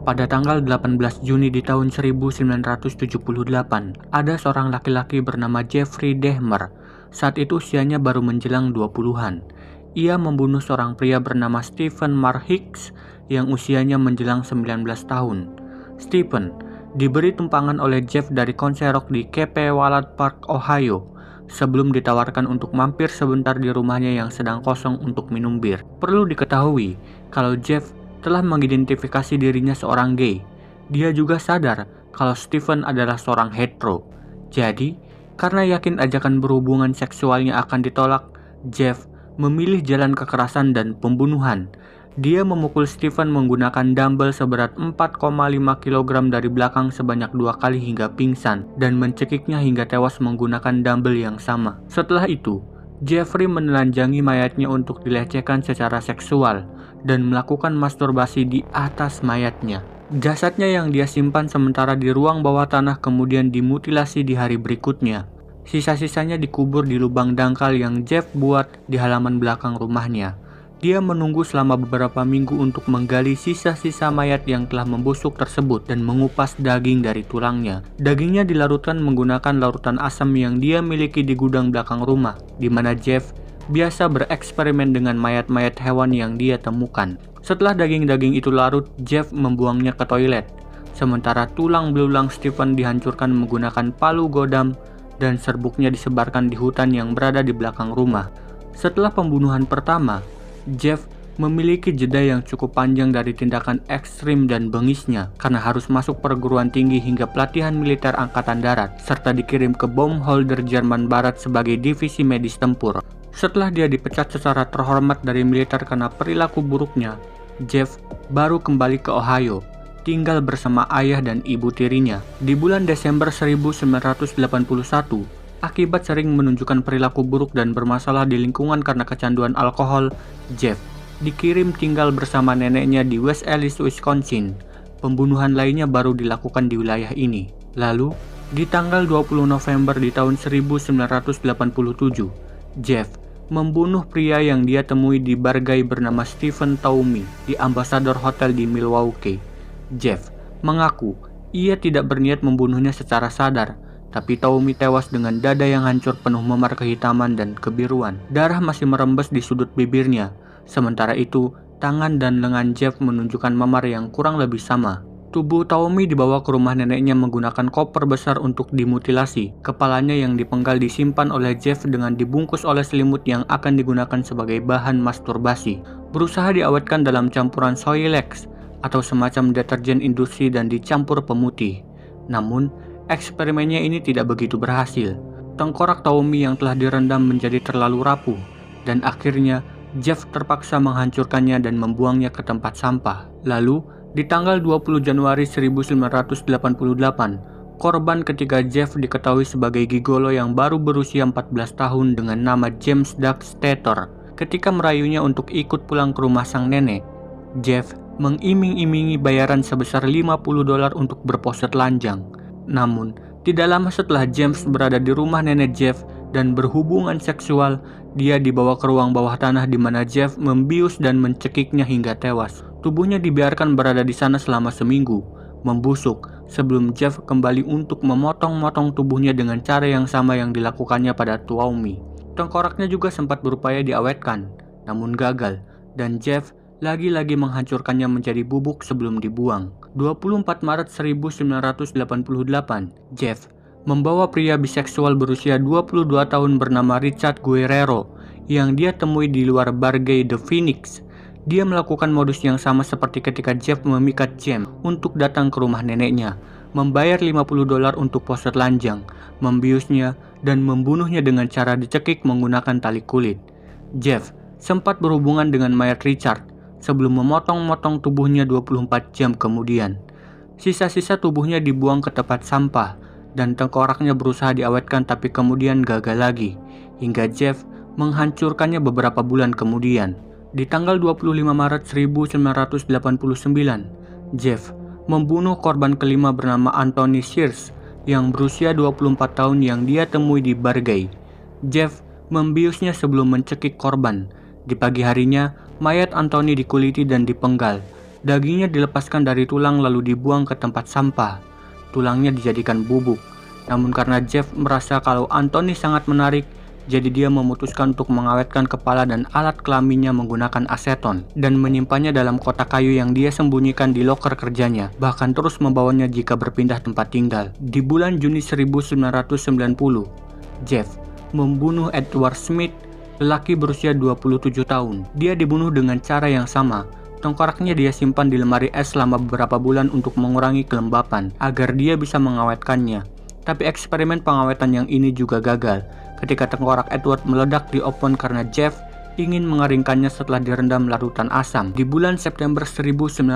Pada tanggal 18 Juni di tahun 1978, ada seorang laki-laki bernama Jeffrey Dahmer. Saat itu usianya baru menjelang 20-an. Ia membunuh seorang pria bernama Stephen Mark Hicks yang usianya menjelang 19 tahun. Stephen diberi tumpangan oleh Jeff dari konser rock di Cape Wallet Park, Ohio, sebelum ditawarkan untuk mampir sebentar di rumahnya yang sedang kosong untuk minum bir. Perlu diketahui kalau Jeff telah mengidentifikasi dirinya seorang gay. Dia juga sadar kalau Stephen adalah seorang hetero. Jadi, karena yakin ajakan berhubungan seksualnya akan ditolak, Jeff memilih jalan kekerasan dan pembunuhan. Dia memukul Stephen menggunakan dumbbell seberat 4,5 kg dari belakang sebanyak 2 kali hingga pingsan dan mencekiknya hingga tewas menggunakan dumbbell yang sama. Setelah itu, Jeffrey menelanjangi mayatnya untuk dilecehkan secara seksual dan melakukan masturbasi di atas mayatnya. Jasadnya yang dia simpan sementara di ruang bawah tanah kemudian dimutilasi di hari berikutnya. Sisa-sisanya dikubur di lubang dangkal yang Jeff buat di halaman belakang rumahnya. Dia menunggu selama beberapa minggu untuk menggali sisa-sisa mayat yang telah membusuk tersebut dan mengupas daging dari tulangnya. Dagingnya dilarutkan menggunakan larutan asam yang dia miliki di gudang belakang rumah, di mana Jeff biasa bereksperimen dengan mayat-mayat hewan yang dia temukan. Setelah daging-daging itu larut, Jeff membuangnya ke toilet. Sementara tulang belulang Stephen dihancurkan menggunakan palu godam dan serbuknya disebarkan di hutan yang berada di belakang rumah. Setelah pembunuhan pertama, Jeff memiliki jeda yang cukup panjang dari tindakan ekstrim dan bengisnya karena harus masuk perguruan tinggi hingga pelatihan militer angkatan darat serta dikirim ke Baumholder Jerman Barat sebagai divisi medis tempur. Setelah dia dipecat secara terhormat dari militer karena perilaku buruknya, Jeff baru kembali ke Ohio, tinggal bersama ayah dan ibu tirinya. Di bulan Desember 1981, akibat sering menunjukkan perilaku buruk dan bermasalah di lingkungan karena kecanduan alkohol, Jeff dikirim tinggal bersama neneknya di West Allis, Wisconsin. Pembunuhan lainnya baru dilakukan di wilayah ini. Lalu, di tanggal 20 November di tahun 1987, Jeff membunuh pria yang dia temui di bargai bernama Stephen Taumi di Ambassador Hotel di Milwaukee. Jeff mengaku ia tidak berniat membunuhnya secara sadar, tapi Taumi tewas dengan dada yang hancur penuh memar kehitaman dan kebiruan. Darah masih merembes di sudut bibirnya. Sementara itu, tangan dan lengan Jeff menunjukkan memar yang kurang lebih sama. Tubuh Taumi dibawa ke rumah neneknya menggunakan koper besar untuk dimutilasi. Kepalanya yang dipenggal disimpan oleh Jeff dengan dibungkus oleh selimut yang akan digunakan sebagai bahan masturbasi. Berusaha diawetkan dalam campuran Soilex atau semacam deterjen industri dan dicampur pemutih. Namun, eksperimennya ini tidak begitu berhasil. Tengkorak Taumi yang telah direndam menjadi terlalu rapuh, dan akhirnya Jeff terpaksa menghancurkannya dan membuangnya ke tempat sampah. Lalu, di tanggal 20 Januari 1988, korban ketiga Jeff diketahui sebagai gigolo yang baru berusia 14 tahun dengan nama James Doug Stator. Ketika merayunya untuk ikut pulang ke rumah sang nenek, Jeff mengiming-imingi bayaran sebesar $50 untuk berpose telanjang. Namun, tidak lama setelah James berada di rumah nenek Jeff dan berhubungan seksual, dia dibawa ke ruang bawah tanah di mana Jeff membius dan mencekiknya hingga tewas. Tubuhnya dibiarkan berada di sana selama seminggu, membusuk, sebelum Jeff kembali untuk memotong-motong tubuhnya dengan cara yang sama yang dilakukannya pada Taumi. Tengkoraknya juga sempat berupaya diawetkan, namun gagal, dan Jeff lagi-lagi menghancurkannya menjadi bubuk sebelum dibuang. 24 Maret 1988, Jeff membawa pria biseksual berusia 22 tahun bernama Richard Guerrero yang dia temui di luar bargai The Phoenix. Dia melakukan modus yang sama seperti ketika Jeff memikat James untuk datang ke rumah neneknya, membayar $50 untuk pose telanjang, membiusnya, dan membunuhnya dengan cara dicekik menggunakan tali kulit. Jeff sempat berhubungan dengan mayat Richard sebelum memotong-motong tubuhnya 24 jam kemudian. Sisa-sisa tubuhnya dibuang ke tempat sampah, dan tengkoraknya berusaha diawetkan tapi kemudian gagal lagi, hingga Jeff menghancurkannya beberapa bulan kemudian. Di tanggal 25 Maret 1989, Jeff membunuh korban kelima bernama Anthony Shears yang berusia 24 tahun yang dia temui di bargai. Jeff membiusnya sebelum mencekik korban. Di pagi harinya, mayat Anthony dikuliti dan dipenggal, Dagingnya dilepaskan dari tulang lalu dibuang ke tempat sampah. Tulangnya dijadikan bubuk. Namun karena Jeff merasa kalau Anthony sangat menarik, jadi dia memutuskan untuk mengawetkan kepala dan alat kelaminnya menggunakan aseton dan menyimpannya dalam kotak kayu yang dia sembunyikan di loker kerjanya, bahkan terus membawanya jika berpindah tempat tinggal. Di bulan Juni 1990, Jeff membunuh Edward Smith, lelaki berusia 27 tahun. Dia dibunuh dengan cara yang sama. Tengkoraknya dia simpan di lemari es selama beberapa bulan untuk mengurangi kelembapan, agar dia bisa mengawetkannya. Tapi eksperimen pengawetan yang ini juga gagal, ketika tengkorak Edward meledak di oven karena Jeff ingin mengeringkannya setelah direndam larutan asam. Di bulan September 1990,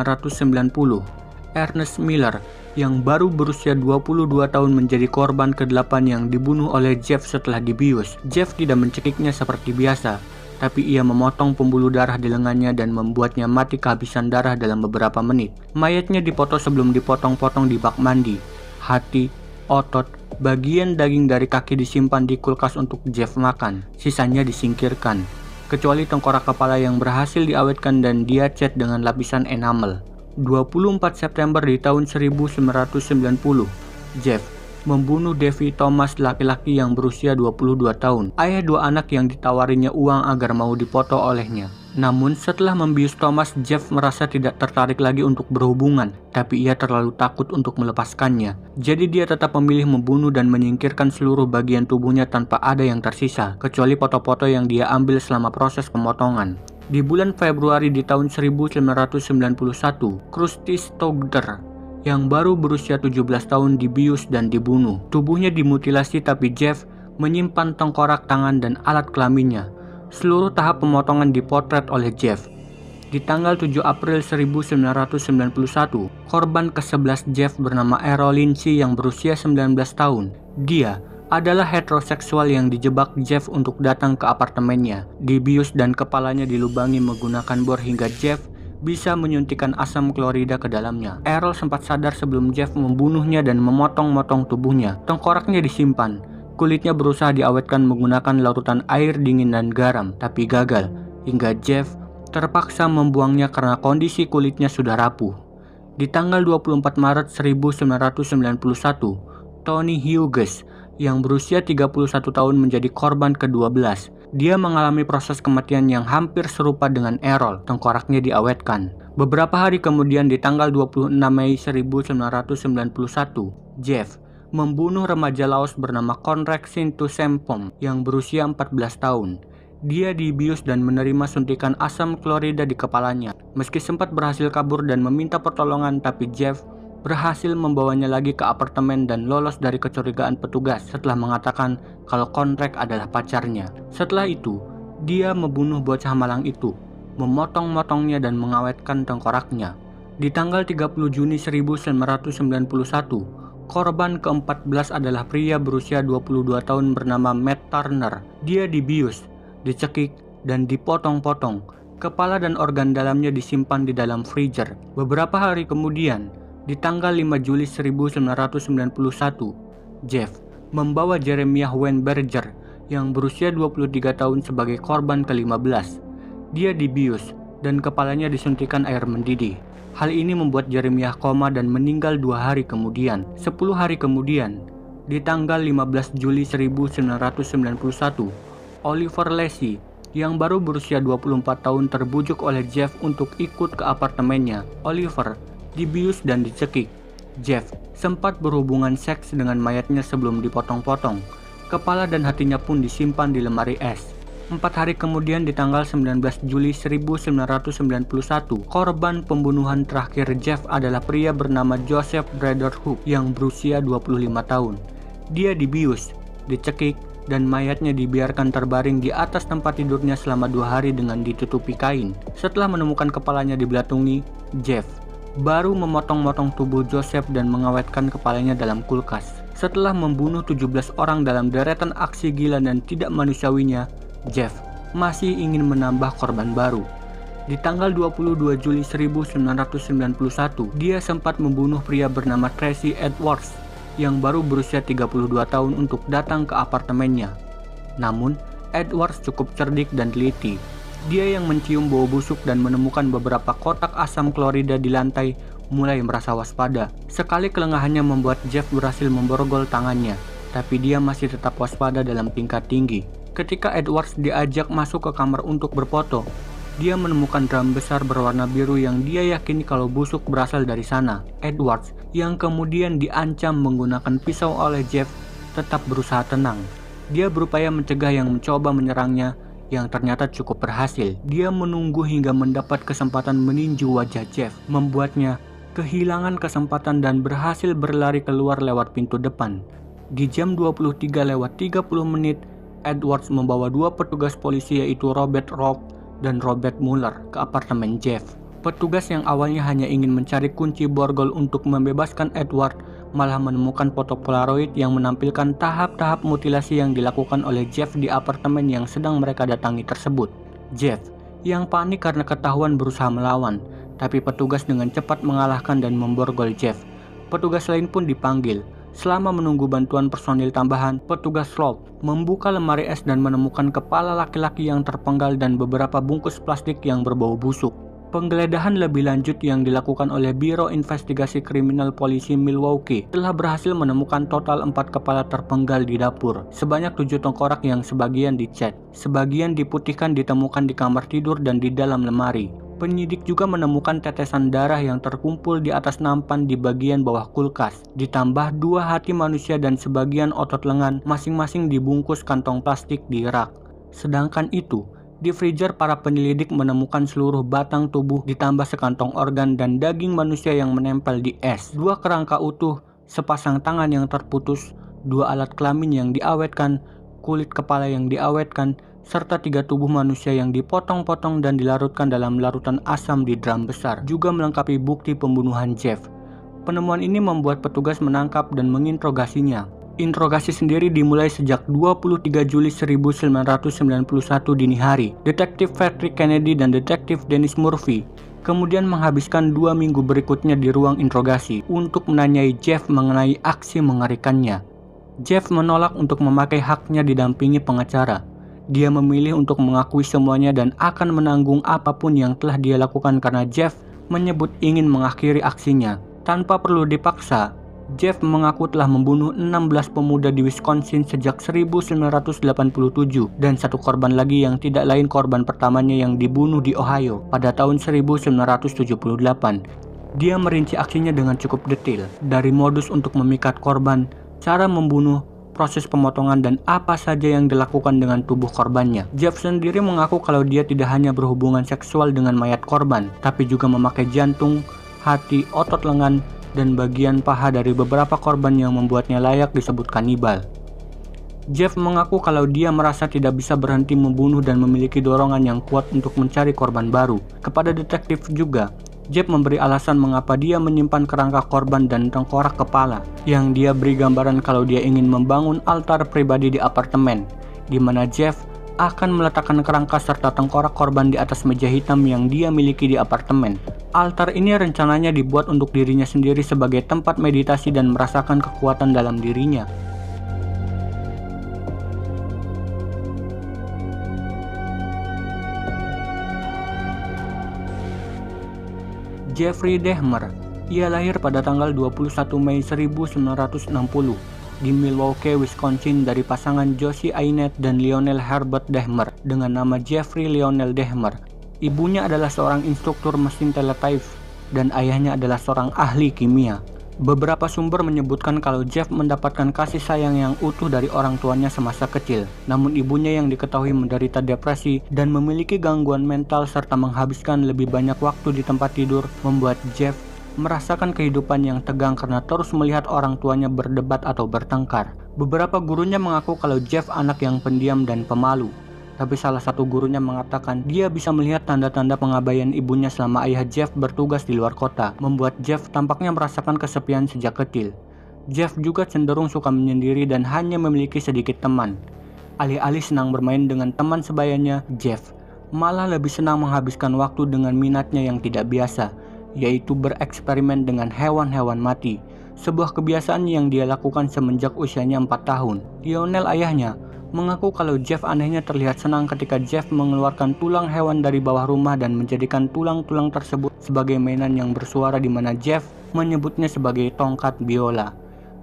Ernest Miller yang baru berusia 22 tahun menjadi korban ke-8 yang dibunuh oleh Jeff setelah dibius. Jeff tidak mencekiknya seperti biasa, tapi ia memotong pembuluh darah di lengannya dan membuatnya mati kehabisan darah dalam beberapa menit. Mayatnya dipoto sebelum dipotong-potong di bak mandi. Hati, otot, bagian daging dari kaki disimpan di kulkas untuk Jeff makan. Sisanya disingkirkan, kecuali tengkorak kepala yang berhasil diawetkan dan dia cat dengan lapisan enamel. 24 September di tahun 1990, Jeff membunuh Davy Thomas, laki-laki yang berusia 22 tahun, ayah dua anak yang ditawarinya uang agar mau dipoto olehnya. Namun setelah membius Thomas, Jeff merasa tidak tertarik lagi untuk berhubungan, tapi ia terlalu takut untuk melepaskannya. Jadi dia tetap memilih membunuh dan menyingkirkan seluruh bagian tubuhnya tanpa ada yang tersisa, kecuali foto-foto yang dia ambil selama proses pemotongan. Di bulan Februari di tahun 1991, Krusty Stoddard yang baru berusia 17 tahun dibius dan dibunuh. Tubuhnya dimutilasi tapi Jeff menyimpan tengkorak, tangan, dan alat kelaminnya. Seluruh tahap pemotongan dipotret oleh Jeff. Di tanggal 7 April 1991, korban ke-11 Jeff bernama Errol Lindsay yang berusia 19 tahun. Dia adalah heteroseksual yang dijebak Jeff untuk datang ke apartemennya, dibius dan kepalanya dilubangi menggunakan bor hingga Jeff bisa menyuntikkan asam klorida ke dalamnya. Errol sempat sadar sebelum Jeff membunuhnya dan memotong-motong tubuhnya. Tengkoraknya disimpan. Kulitnya berusaha diawetkan menggunakan larutan air dingin dan garam, tapi gagal, hingga Jeff terpaksa membuangnya karena kondisi kulitnya sudah rapuh. Di tanggal 24 Maret 1991, Tony Hughes yang berusia 31 tahun menjadi korban ke-12. Dia mengalami proses kematian yang hampir serupa dengan Errol. Tengkoraknya diawetkan. Beberapa hari kemudian di tanggal 26 Mei 1991, Jeff membunuh remaja Laos bernama Conrad Sintu Sempom yang berusia 14 tahun. Dia dibius dan menerima suntikan asam klorida di kepalanya. Meski sempat berhasil kabur dan meminta pertolongan, tapi Jeff berhasil membawanya lagi ke apartemen dan lolos dari kecurigaan petugas setelah mengatakan kalau Conrad adalah pacarnya. Setelah itu, dia membunuh bocah malang itu, memotong-motongnya dan mengawetkan tengkoraknya. Di tanggal 30 Juni 1991, korban ke-14 adalah pria berusia 22 tahun bernama Matt Turner. Dia dibius, dicekik, dan dipotong-potong. Kepala dan organ dalamnya disimpan di dalam freezer. Beberapa hari kemudian, di tanggal 5 Juli 1991, Jeff membawa Jeremiah Weinberger yang berusia 23 tahun sebagai korban ke-15. Dia dibius dan kepalanya disuntikan air mendidih. Hal ini membuat Jeremiah koma dan meninggal 2 hari kemudian. 10 hari kemudian, di tanggal 15 Juli 1991, Oliver Lacy yang baru berusia 24 tahun terbujuk oleh Jeff untuk ikut ke apartemennya. Oliver dibius dan dicekik. Jeff sempat berhubungan seks dengan mayatnya sebelum dipotong-potong. Kepala dan hatinya pun disimpan di lemari es. 4 hari kemudian di tanggal 19 Juli 1991, korban pembunuhan terakhir Jeff adalah pria bernama Joseph Brader Hook yang berusia 25 tahun. Dia dibius, dicekik, dan mayatnya dibiarkan terbaring di atas tempat tidurnya selama 2 hari dengan ditutupi kain. Setelah menemukan kepalanya dibelatungi, Jeff baru memotong-motong tubuh Joseph dan mengawetkan kepalanya dalam kulkas. Setelah membunuh 17 orang dalam deretan aksi gila dan tidak manusiawinya, Jeff masih ingin menambah korban baru. Di tanggal 22 Juli 1991, dia sempat membunuh pria bernama Tracy Edwards yang baru berusia 32 tahun untuk datang ke apartemennya. Namun, Edwards cukup cerdik dan teliti. Dia yang mencium bau busuk dan menemukan beberapa kotak asam klorida di lantai mulai merasa waspada. Sekali kelengahannya membuat Jeff berhasil memborgol tangannya, tapi dia masih tetap waspada dalam tingkat tinggi. Ketika Edwards diajak masuk ke kamar untuk berfoto, dia menemukan drum besar berwarna biru yang dia yakini kalau busuk berasal dari sana. Edwards, yang kemudian diancam menggunakan pisau oleh Jeff, tetap berusaha tenang. Dia berupaya mencegah yang mencoba menyerangnya, yang ternyata cukup berhasil. Dia menunggu hingga mendapat kesempatan meninju wajah Jeff, membuatnya kehilangan kesempatan dan berhasil berlari keluar lewat pintu depan. Di jam 23:30, Edwards membawa dua petugas polisi yaitu Robert Robb dan Robert Mueller ke apartemen Jeff. Petugas yang awalnya hanya ingin mencari kunci borgol untuk membebaskan Edward malah menemukan foto Polaroid yang menampilkan tahap-tahap mutilasi yang dilakukan oleh Jeff di apartemen yang sedang mereka datangi tersebut. Jeff, yang panik karena ketahuan berusaha melawan, tapi petugas dengan cepat mengalahkan dan memborgol Jeff. Petugas lain pun dipanggil. Selama menunggu bantuan personil tambahan, petugas Robb membuka lemari es dan menemukan kepala laki-laki yang terpenggal dan beberapa bungkus plastik yang berbau busuk. Penggeledahan lebih lanjut yang dilakukan oleh Biro Investigasi Kriminal Polisi Milwaukee telah berhasil menemukan total 4 kepala terpenggal di dapur, sebanyak 7 tengkorak yang sebagian dicat, sebagian diputihkan ditemukan di kamar tidur dan di dalam lemari. Penyidik juga menemukan tetesan darah yang terkumpul di atas nampan di bagian bawah kulkas, ditambah 2 hati manusia dan sebagian otot lengan masing-masing dibungkus kantong plastik di rak. Sedangkan itu, di freezer para penyelidik menemukan seluruh batang tubuh ditambah sekantong organ dan daging manusia yang menempel di es, 2 kerangka utuh, sepasang tangan yang terputus, 2 alat kelamin yang diawetkan, kulit kepala yang diawetkan, serta 3 tubuh manusia yang dipotong-potong dan dilarutkan dalam larutan asam di drum besar, juga melengkapi bukti pembunuhan Jeff. Penemuan ini membuat petugas menangkap dan menginterogasinya. Interogasi sendiri dimulai sejak 23 Juli 1991 dini hari. Detektif Patrick Kennedy dan Detektif Dennis Murphy kemudian menghabiskan 2 minggu berikutnya di ruang interogasi untuk menanyai Jeff mengenai aksi mengerikannya. Jeff menolak untuk memakai haknya didampingi pengacara. Dia memilih untuk mengakui semuanya dan akan menanggung apapun yang telah dia lakukan karena Jeff menyebut ingin mengakhiri aksinya. Tanpa perlu dipaksa, Jeff mengaku telah membunuh 16 pemuda di Wisconsin sejak 1987 dan 1 korban lagi yang tidak lain korban pertamanya yang dibunuh di Ohio pada tahun 1978. Dia merinci aksinya dengan cukup detail, dari modus untuk memikat korban, cara membunuh, proses pemotongan dan apa saja yang dilakukan dengan tubuh korbannya. Jeff sendiri mengaku kalau dia tidak hanya berhubungan seksual dengan mayat korban, tapi juga memakai jantung, hati, otot lengan, dan bagian paha dari beberapa korban yang membuatnya layak disebut kanibal. Jeff mengaku kalau dia merasa tidak bisa berhenti membunuh dan memiliki dorongan yang kuat untuk mencari korban baru. Kepada detektif juga, Jeff memberi alasan mengapa dia menyimpan kerangka korban dan tengkorak kepala, yang dia beri gambaran kalau dia ingin membangun altar pribadi di apartemen, di mana Jeff akan meletakkan kerangka serta tengkorak korban di atas meja hitam yang dia miliki di apartemen. Altar ini rencananya dibuat untuk dirinya sendiri sebagai tempat meditasi dan merasakan kekuatan dalam dirinya. Jeffrey Dahmer, ia lahir pada tanggal 21 Mei 1960 di Milwaukee, Wisconsin dari pasangan Josie Aynette dan Lionel Herbert Dahmer dengan nama Jeffrey Lionel Dahmer. Ibunya adalah seorang instruktur mesin teletype dan ayahnya adalah seorang ahli kimia. Beberapa sumber menyebutkan kalau Jeff mendapatkan kasih sayang yang utuh dari orang tuanya semasa kecil, namun ibunya yang diketahui menderita depresi dan memiliki gangguan mental serta menghabiskan lebih banyak waktu di tempat tidur membuat Jeff merasakan kehidupan yang tegang karena terus melihat orang tuanya berdebat atau bertengkar. Beberapa gurunya mengaku kalau Jeff anak yang pendiam dan pemalu, tapi salah satu gurunya mengatakan dia bisa melihat tanda-tanda pengabaian ibunya selama ayah Jeff bertugas di luar kota, membuat Jeff tampaknya merasakan kesepian sejak kecil. Jeff juga cenderung suka menyendiri dan hanya memiliki sedikit teman. Alih-alih senang bermain dengan teman sebayanya, Jeff malah lebih senang menghabiskan waktu dengan minatnya yang tidak biasa, yaitu bereksperimen dengan hewan-hewan mati, sebuah kebiasaan yang dia lakukan semenjak usianya 4 tahun. Lionel ayahnya mengaku kalau Jeff anehnya terlihat senang ketika Jeff mengeluarkan tulang hewan dari bawah rumah dan menjadikan tulang-tulang tersebut sebagai mainan yang bersuara di mana Jeff menyebutnya sebagai tongkat biola.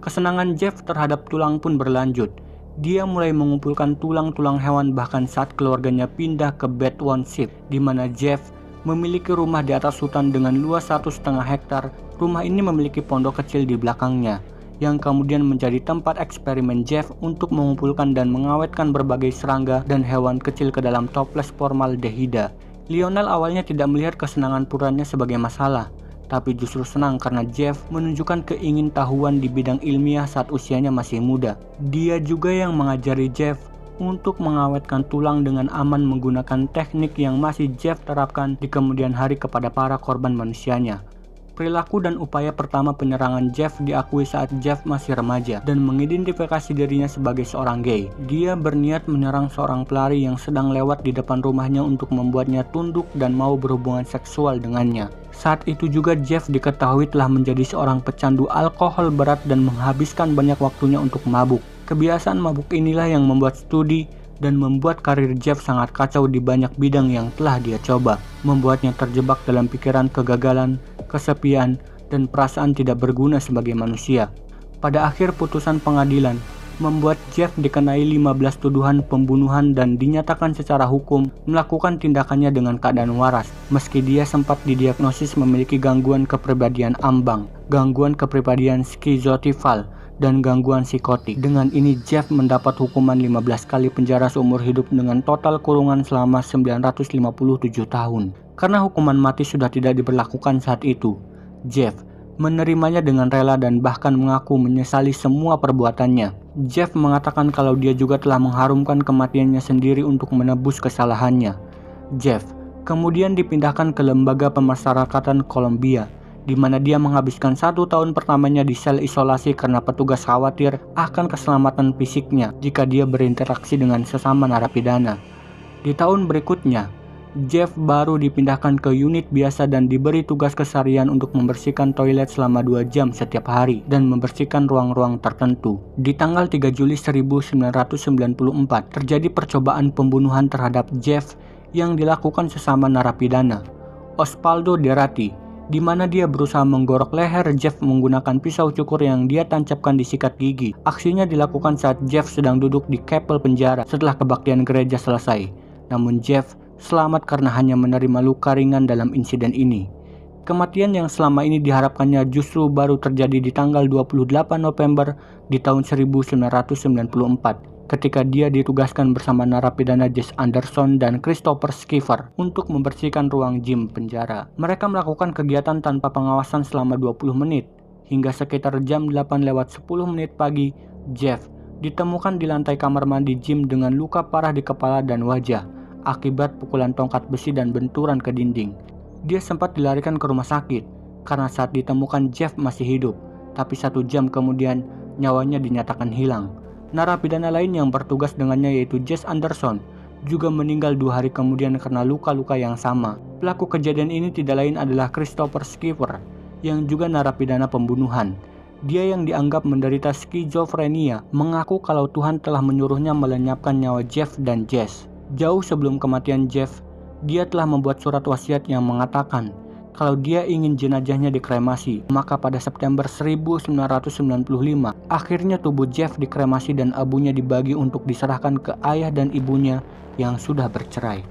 Kesenangan Jeff terhadap tulang pun berlanjut. Dia mulai mengumpulkan tulang-tulang hewan bahkan saat keluarganya pindah ke Bedouin-Ship, di mana Jeff memiliki rumah di atas hutan dengan luas 1,5 hektar. Rumah ini memiliki pondok kecil di belakangnya, yang kemudian menjadi tempat eksperimen Jeff untuk mengumpulkan dan mengawetkan berbagai serangga dan hewan kecil ke dalam toples formaldehida. Lionel awalnya tidak melihat kesenangan purannya sebagai masalah, tapi justru senang karena Jeff menunjukkan keingintahuan di bidang ilmiah saat usianya masih muda. Dia juga yang mengajari Jeff untuk mengawetkan tulang dengan aman menggunakan teknik yang masih Jeff terapkan di kemudian hari kepada para korban manusianya. Perilaku dan upaya pertama penyerangan Jeff diakui saat Jeff masih remaja dan mengidentifikasi dirinya sebagai seorang gay. Dia berniat menyerang seorang pelari yang sedang lewat di depan rumahnya untuk membuatnya tunduk dan mau berhubungan seksual dengannya. Saat itu juga Jeff diketahui telah menjadi seorang pecandu alkohol berat dan menghabiskan banyak waktunya untuk mabuk. Kebiasaan mabuk inilah yang membuat studi dan membuat karir Jeff sangat kacau di banyak bidang yang telah dia coba, membuatnya terjebak dalam pikiran kegagalan, kesepian, dan perasaan tidak berguna sebagai manusia. Pada akhir putusan pengadilan, membuat Jeff dikenai 15 tuduhan pembunuhan dan dinyatakan secara hukum melakukan tindakannya dengan keadaan waras, meski dia sempat didiagnosis memiliki gangguan kepribadian ambang, gangguan kepribadian skizotifal, dan gangguan psikotik. Dengan ini Jeff mendapat hukuman 15 kali penjara seumur hidup dengan total kurungan selama 957 tahun. Karena hukuman mati sudah tidak diberlakukan saat itu, Jeff menerimanya dengan rela dan bahkan mengaku menyesali semua perbuatannya. Jeff mengatakan kalau dia juga telah mengharumkan kematiannya sendiri untuk menebus kesalahannya. Jeff kemudian dipindahkan ke lembaga pemasyarakatan Columbia, di mana dia menghabiskan 1 tahun pertamanya di sel isolasi karena petugas khawatir akan keselamatan fisiknya jika dia berinteraksi dengan sesama narapidana. Di tahun berikutnya, Jeff baru dipindahkan ke unit biasa dan diberi tugas keseharian untuk membersihkan toilet selama 2 jam setiap hari dan membersihkan ruang-ruang tertentu. Di tanggal 3 Juli 1994, terjadi percobaan pembunuhan terhadap Jeff yang dilakukan sesama narapidana, Osvaldo Derati, di mana dia berusaha menggorok leher Jeff menggunakan pisau cukur yang dia tancapkan di sikat gigi. Aksinya dilakukan saat Jeff sedang duduk di kapel penjara setelah kebaktian gereja selesai. Namun Jeff selamat karena hanya menerima luka ringan dalam insiden ini. Kematian yang selama ini diharapkannya justru baru terjadi di tanggal 28 November di tahun 1994 ketika dia ditugaskan bersama narapidana Jess Anderson dan Christopher Skiver untuk membersihkan ruang gym penjara. Mereka melakukan kegiatan tanpa pengawasan selama 20 menit. Hingga sekitar jam 8:10 pagi, Jeff ditemukan di lantai kamar mandi gym dengan luka parah di kepala dan wajah akibat pukulan tongkat besi dan benturan ke dinding. Dia sempat dilarikan ke rumah sakit karena saat ditemukan Jeff masih hidup, tapi 1 jam kemudian nyawanya dinyatakan hilang. Narapidana lain yang bertugas dengannya yaitu Jess Anderson juga meninggal 2 hari kemudian karena luka-luka yang sama. Pelaku kejadian ini tidak lain adalah Christopher Skiver yang juga narapidana pembunuhan. Dia yang dianggap menderita skizofrenia mengaku kalau Tuhan telah menyuruhnya melenyapkan nyawa Jeff dan Jess. Jauh sebelum kematian Jeff, dia telah membuat surat wasiat yang mengatakan kalau dia ingin jenazahnya dikremasi. Maka pada September 1995, akhirnya tubuh Jeff dikremasi dan abunya dibagi untuk diserahkan ke ayah dan ibunya yang sudah bercerai.